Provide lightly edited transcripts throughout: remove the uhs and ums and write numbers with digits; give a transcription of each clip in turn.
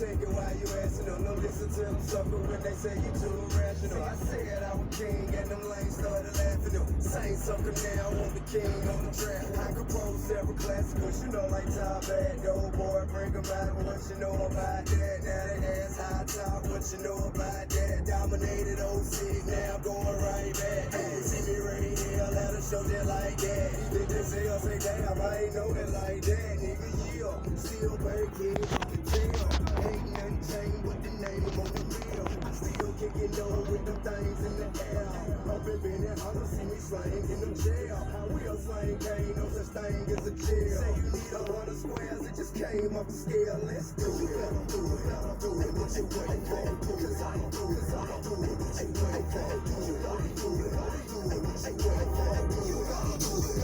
take it while you asking them. No listen to them sucker when they say you too irrational. I said I was king and them lanes started laughing them. Same sucker now, I'm the king on the track. I compose several classicals, you know, like Top Bad, Dope Boy, bring them out. What you know about that? Now they ask high top, what you know about that? Dominated OC, now going right back. See me right here, let us show that like that. Even this hell say damn, I ain't know it like that. Nigga, yeah, still pay kids on the jail. Ain't nothing changed with the name on the real. I still kicking on with them things in the air. Up in Benny Hunter, see me slang in them jail. How we a slang, ain't no such thing as a jail. Say you need 100 squares, it just came off the scale. Let's do it, do it, do it. What you waiting for? Cause I ain't do it, I ain't do it. What you waiting for? Do it, I ain't do it, I ain't do it. What you waiting for? Do it, I ain't do it, I ain't do it.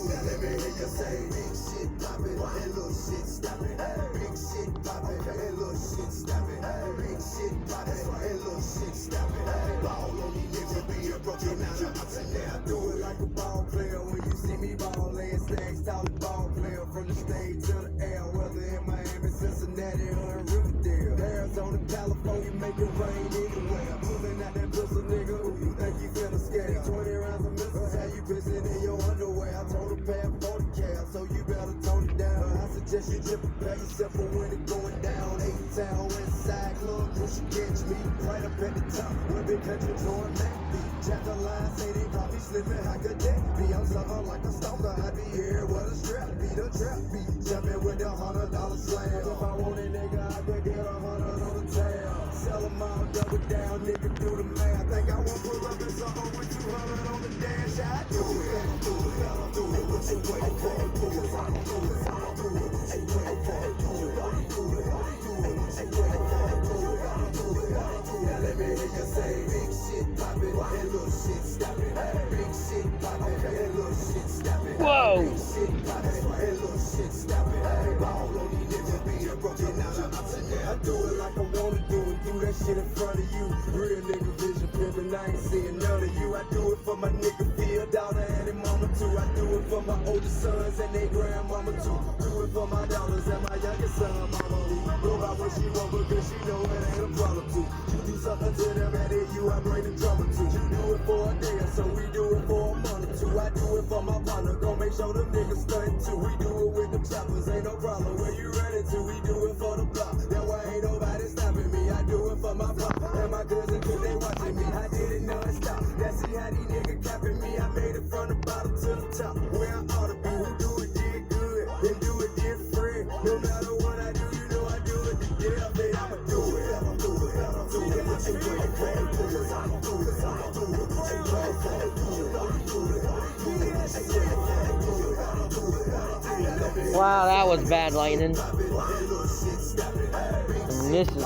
Now let me hear you say big shit poppin', and little shit stoppin'. Big shit poppin', and little shit stoppin'. Big shit poppin', and little shit stoppin'. Ball on these niggas being broken out of my now. I do it like a ball player when you see me ball laying stacks, solid ball player from the stage to the air, whether in Miami, Cincinnati, or in Riverdale. Arizona, California, make it rain anywhere. Pulling out that pistol, nigga, who you think you finna scare? 20 rounds of missiles, how you pissing in your underwear? I told her pay 40 cal, so you better tone it down. I suggest you just prepare yourself for when it going down. A-Town, West Side Club, you should catch me right up at the top. We'll be catching Jordan Mac. Chapter line, say they probably slipping. How could that be? I'm something like a stalker. I be here with a strap, be the trap beat. Jumping with the $100 slam. If I want it, nigga, I could get 100 on the tab. Sell them all, double down, nigga, do the math. Think I won't pull up in something with 200 on the dash. I do it, do it, do it. What you waiting for? Do it, I don't do it, I don't do it. What you waiting for? Do it, I don't do it, I don't do it. What you waiting for? Do it, I don't do it, I don't do it. Now let me hear you say big shit poppin', and little shit stoppin'. Big shit poppin', and little shit stoppin'. Whoa. Big shit poppin', and little shit stoppin'. Ball on these niggas being broken out of my now. I do it like I wanna do it, do that shit in front of you. Real nigga vision pimpin', I ain't seeing none of you. I do it for my nigga Phil, daughter and his mama too. I do it for my oldest sons and their grandmama too. Do it for my daughters and my youngest son, mama. Go about what she want because she know it ain't a problem too. You do something to them and then you, I bring the drama too. You do it for a day or so, we do it for a month or two. I do it for my partner, gon' make sure them niggas stunt too. We do it with them choppers, ain't no problem. Where you running to, we do it for the block. That why ain't nobody stopping me. I do it for my pop and my cousin cause they watching me. I did it non-stop, that's see how these niggas capping me. I made it from the bottom to the top, where I ought to be. Who do it did good, then do it different. No matter what I do, you know I do it to death. Then I'ma do it, I'ma do it, I'ma do it. What you waiting for? Cause I don't do it, I don't do it. What you waiting for? Do it, I don't do it, I don't do it. What you waiting for? Do it, I don't do it, I don't do it. Wow, that was bad lightning. And this is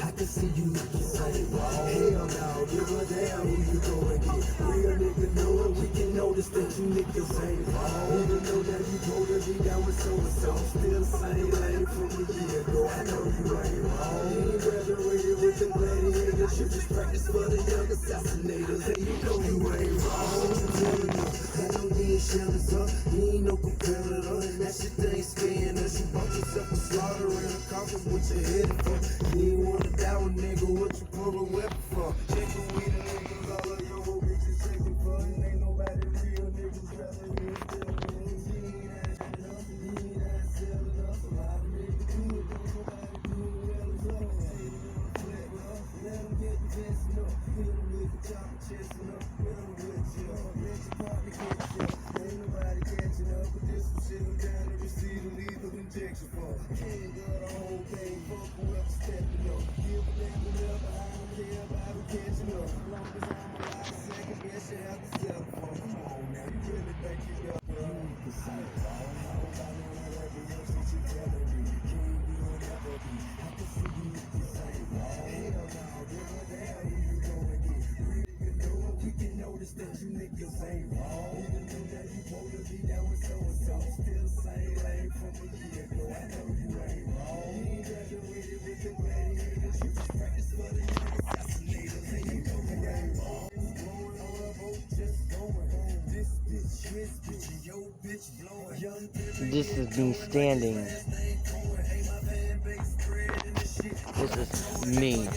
I can see you looking same. Hell no, give a damn who you go and get. Real nigga know it, we can notice that you niggas ain't wrong. Even though that you told her be down with so-and-so, still the same lane from a year ago. I know you ain't wrong. You ain't graduated with the gladiators, you just practice for the young assassinators. And you know you ain't wrong. I'm telling you, I know you ain't shelling up, you ain't no competitor, and that shit ain't scaring us. You bought yourself a slaughter and a coffin, what you headed for? You ain't wanna die with nigga, what you pull a weapon for? Checking with the niggas, all of your whole bitches checking for. And ain't nobody real niggas rather than still niggas. You ain't had enough, you ain't had sell enough. A lot of niggas do it, don't nobody do it well as us. Hey, flat rough, let them get the chest up. Hit them with the chopper chest up, hit them with you. Let your partner projection for. King of the whole thing, fuck whoever stepping up. Give a damn whatever, I don't care about who catching up. As long as I'm alive, second best you have to settle for. Come on now, you really think you got what you can say. I don't know about none of that, but that's what you telling me. King, you will never be. I can see you if you say wrong. Hell no, give a damn who you gonna get. Really, you know what? We can notice that you niggas ain't wrong. Even though that you supposed to be down with so-and-so. Still the same lane from a year ago. I know you ain't wrong. You ain't graduated with the gladiators. You just practice for the assassinators. And you know you ain't wrong. Blowing on a boat, just going. This bitch, his bitch, and your bitch blowing. Young This is me standing. This is me.